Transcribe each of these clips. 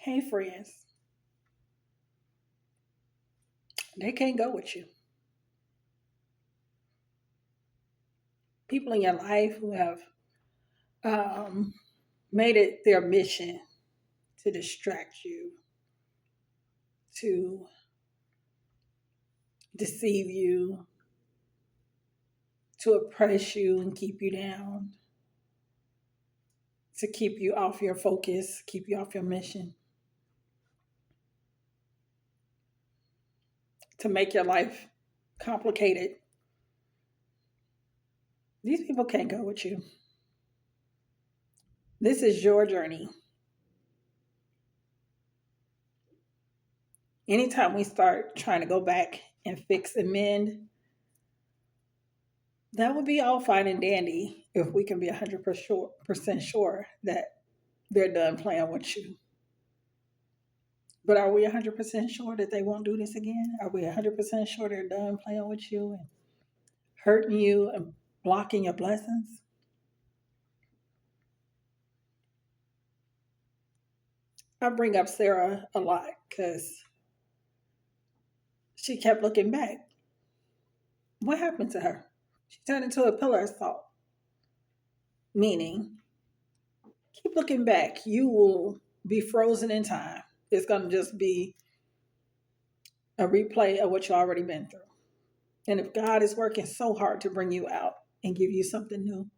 Hey, friends, they can't go with you. People in your life who have um, made it their mission to distract you, to deceive you, to oppress you and keep you down, to keep you off your focus, keep you off your mission, to make your life complicated. These people can't go with you. This is your journey. Anytime we start trying to go back and fix and mend, that would be all fine and dandy if we can be 100% sure that they're done playing with you. But are we 100% sure that they won't do this again? Are we 100% sure they're done playing with you and hurting you and blocking your blessings? I bring up Sarah a lot because she kept looking back. What happened to her? She turned into a pillar of salt, meaning keep looking back. You will be frozen in time. It's going to just be a replay of what you already been through. And if God is working so hard to bring you out and give you something new,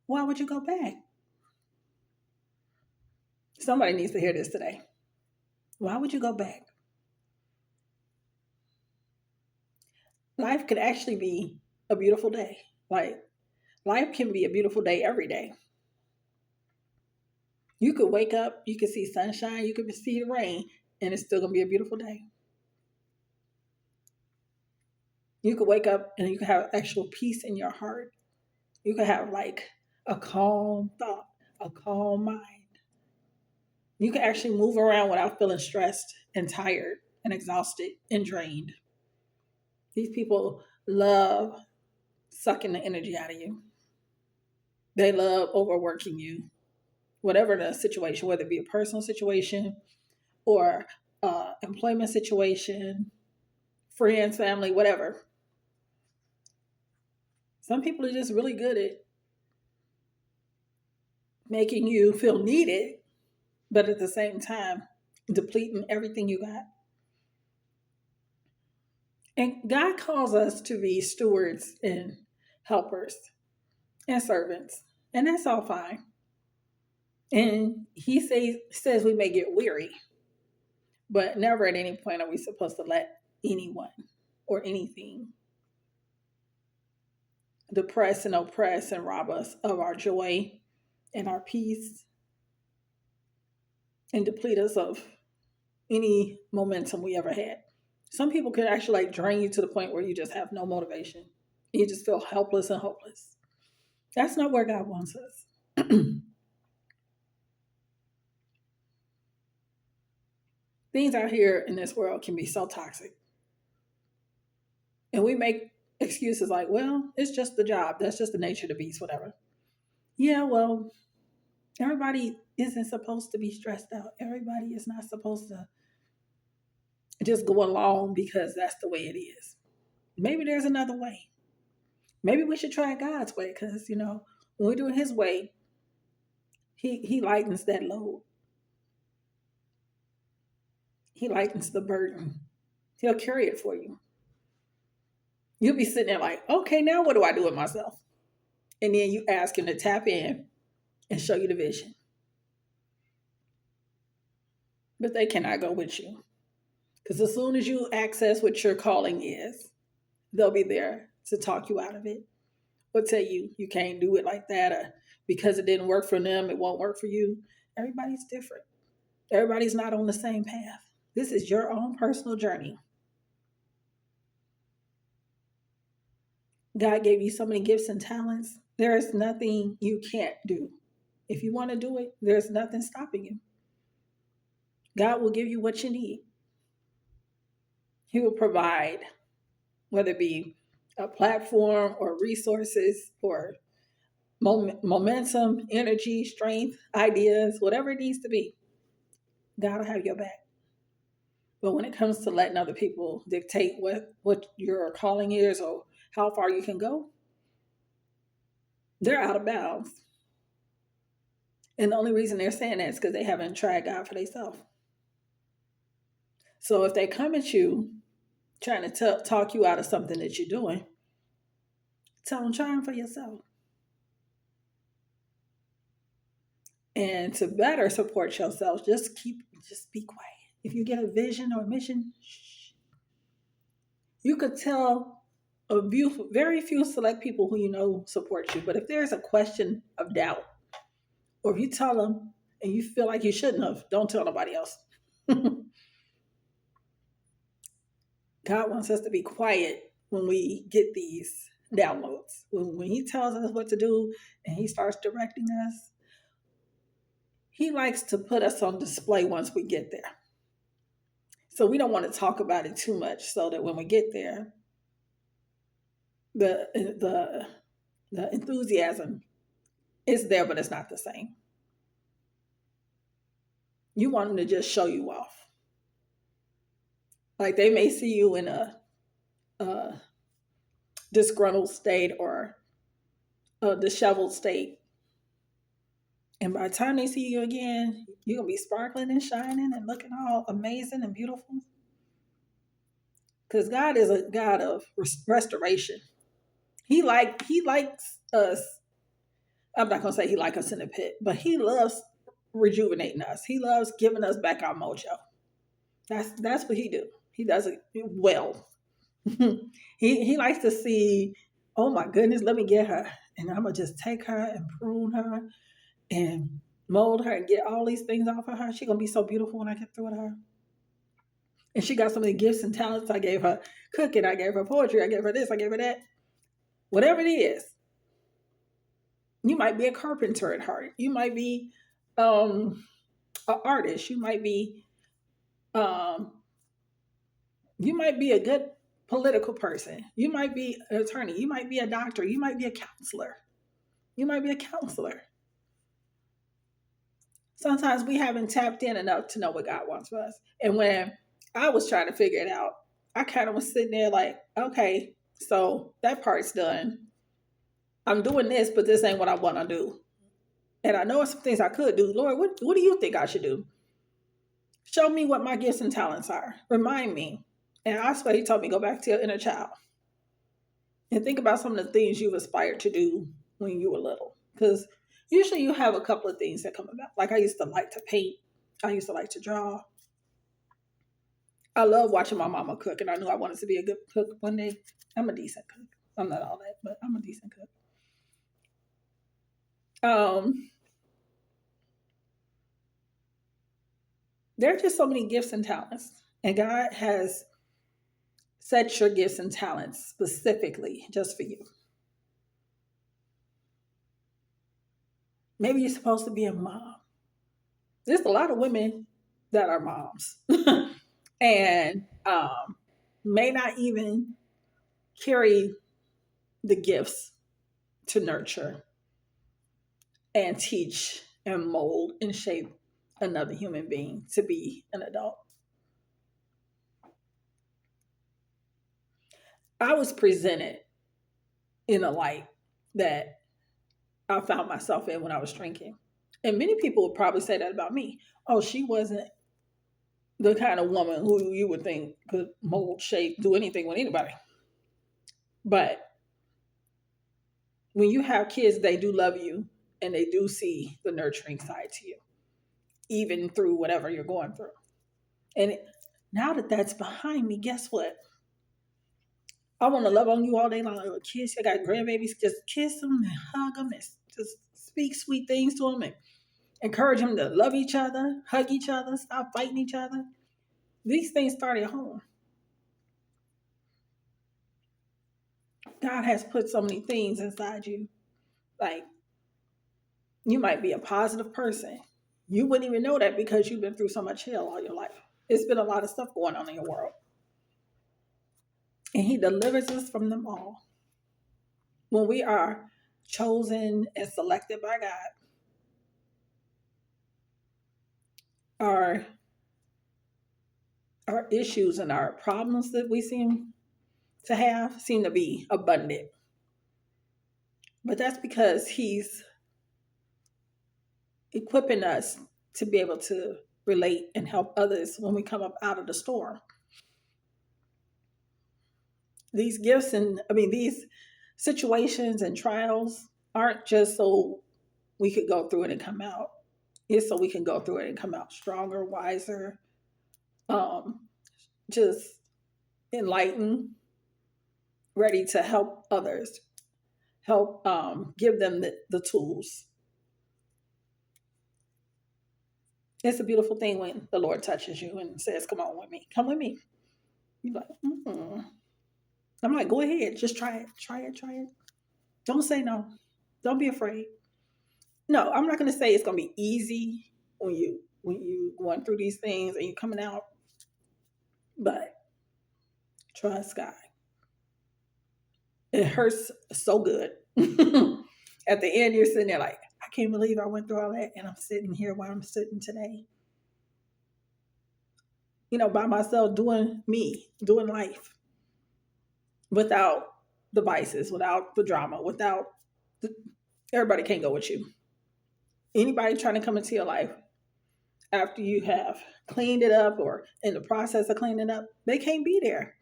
why would you go back? Somebody needs to hear this today. Why would you go back? Life could actually be a beautiful day. Like, life can be a beautiful day every day. You could wake up, you could see sunshine, you could see the rain, and it's still going to be a beautiful day. You could wake up and you could have actual peace in your heart. You could have like a calm thought, a calm mind. You can actually move around without feeling stressed and tired and exhausted and drained. These people love sucking the energy out of you. They love overworking you, whatever the situation, whether it be a personal situation or employment situation, friends, family, whatever. Some people are just really good at making you feel needed, but at the same time, depleting everything you got. And God calls us to be stewards and helpers and servants, and that's all fine. And says we may get weary, but never at any point are we supposed to let anyone or anything depress and oppress and rob us of our joy and our peace and deplete us of any momentum we ever had. Some people can actually like drain you to the point where you just have no motivation. You just feel helpless and hopeless. That's not where God wants us. Things out here in this world can be so toxic. And we make excuses like, well, it's just the job. That's just the nature of the beast, whatever. Yeah, well, everybody isn't supposed to be stressed out. Everybody is not supposed to just go along because that's the way it is. Maybe there's another way. Maybe we should try God's way because, when we do it His way, He lightens that load. He lightens the burden. He'll carry it for you. You'll be sitting there like, okay, now what do I do with myself? And then you ask Him to tap in and show you the vision. But they cannot go with you. Because as soon as you access what your calling is, they'll be there to talk you out of it or tell you you can't do it like that, or because it didn't work for them, it won't work for you. Everybody's different. Everybody's not on the same path. This is your own personal journey. God gave you so many gifts and talents. There is nothing you can't do. If you want to do it, there's nothing stopping you. God will give you what you need. He will provide, whether it be a platform or resources or momentum, energy, strength, ideas, whatever it needs to be. God will have your back. But when it comes to letting other people dictate what your calling is or how far you can go, they're out of bounds. And the only reason they're saying that is because they haven't tried God for themselves. So if they come at you trying to talk you out of something that you're doing, tell them try them for yourself. And to better support yourself, just be quiet. If you get a vision or a mission, shh. You could tell very few select people who you know support you. But if there's a question of doubt, or if you tell them and you feel like you shouldn't have, don't tell nobody else. God wants us to be quiet when we get these downloads. When He tells us what to do and He starts directing us, He likes to put us on display once we get there. So we don't want to talk about it too much so that when we get there, the enthusiasm is there, but it's not the same. You want them to just show you off. Like they may see you in a disgruntled state or a disheveled state. And by the time they see you again, you're going to be sparkling and shining and looking all amazing and beautiful. Because God is a God of restoration. He likes us. I'm not going to say He likes us in the pit, but He loves rejuvenating us. He loves giving us back our mojo. That's what He do. He does it well. he likes to see, oh my goodness, let me get her. And I'm going to just take her and prune her and mold her and get all these things off of her. She's going to be so beautiful when I get through with her. And she got so many gifts and talents. I gave her cooking. I gave her poetry. I gave her this. I gave her that. Whatever it is. You might be a carpenter at heart. You might be an artist. Um, you might be a good political person. You might be an attorney. You might be a doctor. You might be a counselor. You might be a counselor. Sometimes we haven't tapped in enough to know what God wants for us. And when I was trying to figure it out, I kind of was sitting there like, okay, so that part's done. I'm doing this, but this ain't what I want to do. And I know some things I could do. Lord, what do you think I should do? Show me what my gifts and talents are. Remind me. And I swear He told me, go back to your inner child and think about some of the things you've aspired to do when you were little. Because usually you have a couple of things that come about. Like I used to like to paint. I used to like to draw. I love watching my mama cook, and I knew I wanted to be a good cook one day. I'm a decent cook. I'm not all that, but I'm a decent cook. There are just so many gifts and talents, and God has set your gifts and talents specifically just for you. Maybe you're supposed to be a mom. There's a lot of women that are moms and may not even carry the gifts to nurture and teach and mold and shape another human being to be an adult. I was presented in a light that I found myself in when I was drinking. And many people would probably say that about me. Oh, she wasn't the kind of woman who you would think could mold, shape, do anything with anybody. But when you have kids, they do love you and they do see the nurturing side to you, even through whatever you're going through. And now that that's behind me, guess what? I want to love on you all day long. Kids, I got grandbabies, just kiss them and hug them and just speak sweet things to them and encourage them to love each other, hug each other, stop fighting each other. These things start at home. God has put so many things inside you. Like, you might be a positive person. You wouldn't even know that because you've been through so much hell all your life. It's been a lot of stuff going on in your world. And He delivers us from them all. When we are chosen and selected by God, our our issues and our problems that we seem to be abundant. But that's because He's equipping us to be able to relate and help others when we come up out of the storm. These gifts and these situations and trials aren't just so we could go through it and come out. It's so we can go through it and come out stronger, wiser, um, just enlightened, ready to help others, help give them the tools. It's a beautiful thing when the Lord touches you and says, "Come on with me, come with me." You're like, mm-mm. I'm like, go ahead, just try it, try it, try it. Don't say no. Don't be afraid. No, I'm not going to say it's going to be easy when you going through these things and you coming out, but trust God. It hurts so good. At the end, you're sitting there like, I can't believe I went through all that, and I'm sitting here where I'm sitting today. By myself, doing me, doing life without the vices, without the drama, without the, everybody can't go with you. Anybody trying to come into your life after you have cleaned it up or in the process of cleaning up, they can't be there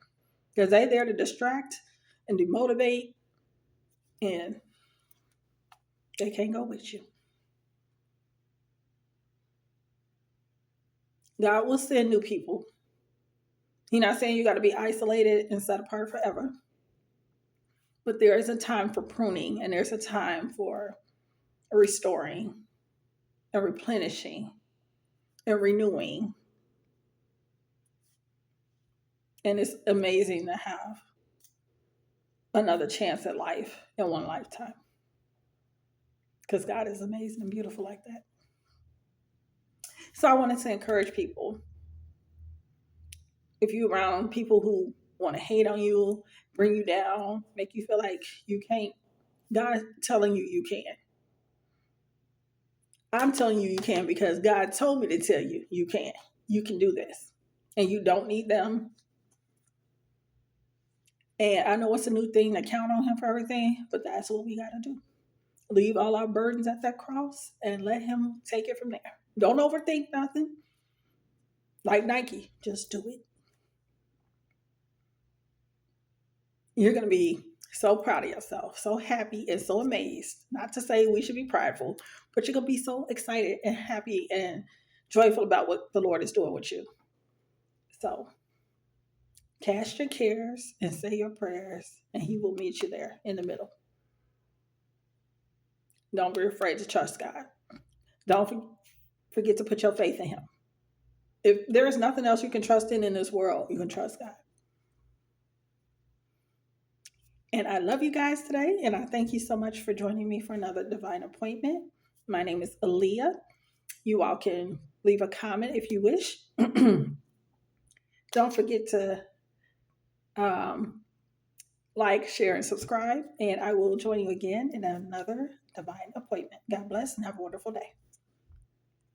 because they're there to distract and demotivate, and they can't go with you. God will send new people. He's not saying you got to be isolated and set apart forever, but there is a time for pruning and there's a time for restoring and replenishing and renewing. And it's amazing to have another chance at life in one lifetime because God is amazing and beautiful like that. So I wanted to encourage people, if you're around people who want to hate on you, bring you down, make you feel like you can't, God's telling you can. I'm telling you can because God told me to tell you you can. You can do this. And you don't need them. And I know it's a new thing to count on Him for everything, but that's what we got to do. Leave all our burdens at that cross and let Him take it from there. Don't overthink nothing. Like Nike, just do it. You're going to be so proud of yourself, so happy and so amazed. Not to say we should be prideful, but you're going to be so excited and happy and joyful about what the Lord is doing with you. So cast your cares and say your prayers, and He will meet you there in the middle. Don't be afraid to trust God. Don't forget to put your faith in Him. If there is nothing else you can trust in this world, you can trust God. And I love you guys today, and I thank you so much for joining me for another divine appointment. My name is Aaliyah. You all can leave a comment if you wish. Don't forget to like, share, and subscribe, and I will join you again in another divine appointment. God bless and have a wonderful day.